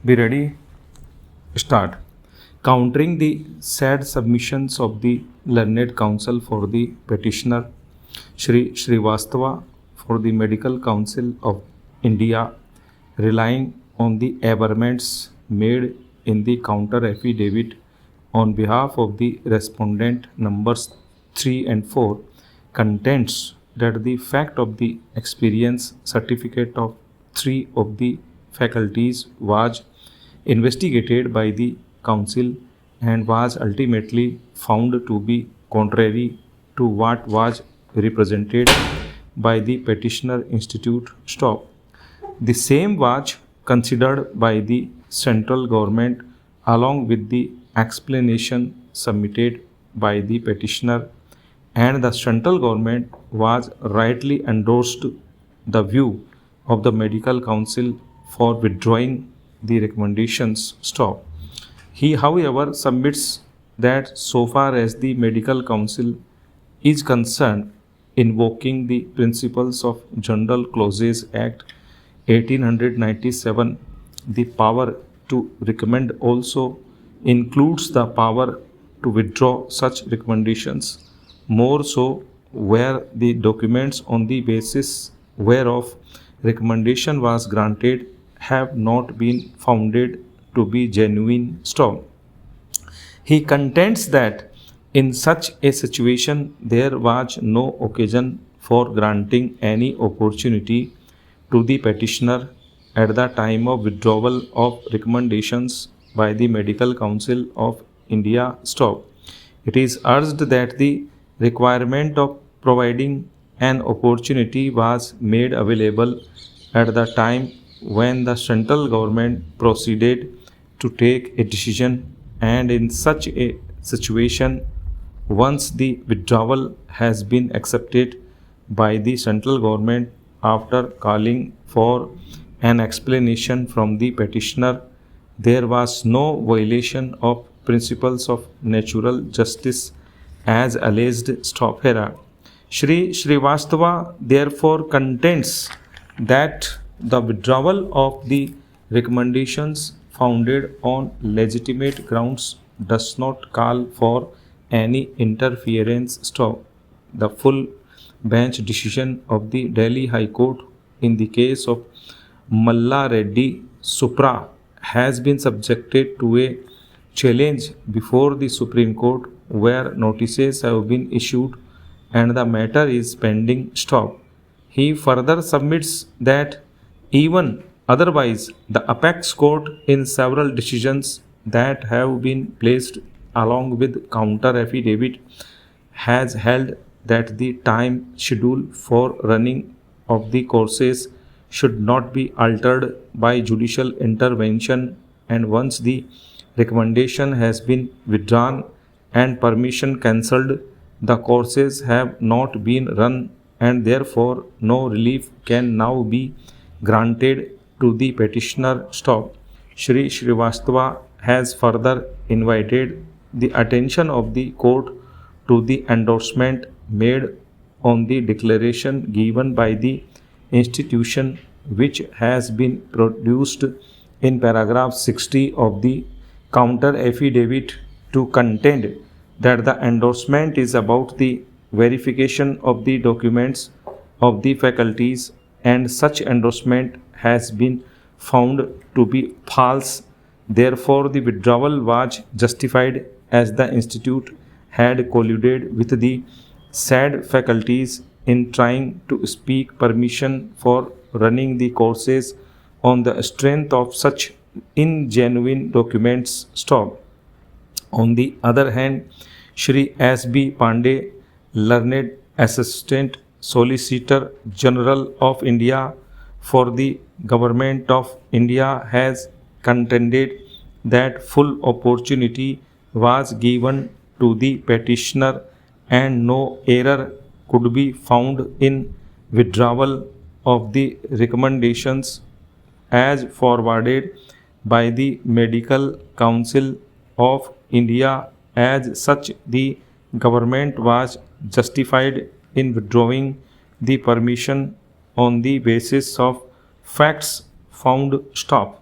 Be ready? Start. Countering the sad submissions of the learned counsel for the petitioner, Shri Srivastava, for the Medical Council of India, relying on the aberments made in the counter affidavit on behalf of the respondent numbers 3 and 4, contends that the fact of the experience certificate of 3 of the faculties was investigated by the council and was ultimately found to be contrary to what was represented by the petitioner institute stop. The same was considered by the central government along with the explanation submitted by the petitioner, and the central government was rightly endorsed the view of the medical council for withdrawing the recommendations stop. He, however, submits that so far as the medical council is concerned, invoking the principles of General Clauses Act 1897, the power to recommend also includes the power to withdraw such recommendations, more so where the documents on the basis whereof recommendation was granted have not been founded to be genuine stop. He contends that in such a situation there was no occasion for granting any opportunity to the petitioner at the time of withdrawal of recommendations by the Medical Council of India stop. It is urged that the requirement of providing an opportunity was made available at the time when the central government proceeded to take a decision, and in such a situation, once the withdrawal has been accepted by the central government after calling for an explanation from the petitioner, there was no violation of principles of natural justice as alleged stop here. Shri Srivastava therefore contends that the withdrawal of the recommendations founded on legitimate grounds does not call for any interference stop. The full bench decision of the Delhi High Court in the case of Malla Reddy Supra has been subjected to a challenge before the Supreme Court, where notices have been issued and the matter is pending stop. He further submits that even otherwise, the apex court in several decisions that have been placed along with counter affidavit has held that the time schedule for running of the courses should not be altered by judicial intervention, and once the recommendation has been withdrawn and permission cancelled, the courses have not been run and therefore no relief can now be granted to the petitioner stop. Shri Srivastava has further invited the attention of the court to the endorsement made on the declaration given by the institution, which has been produced in paragraph 60 of the counter affidavit, to contend that the endorsement is about the verification of the documents of the faculties, and such endorsement has been found to be false. Therefore, the withdrawal was justified as the institute had colluded with the said faculties in trying to seek permission for running the courses on the strength of such ingenuine documents stop. On the other hand, Shri S. B. Pandey, learned Assistant Solicitor General of India for the Government of India, has contended that full opportunity was given to the petitioner and no error could be found in withdrawal of the recommendations as forwarded by the Medical Council of India. As such, the government was justified in withdrawing the permission on the basis of facts found stop.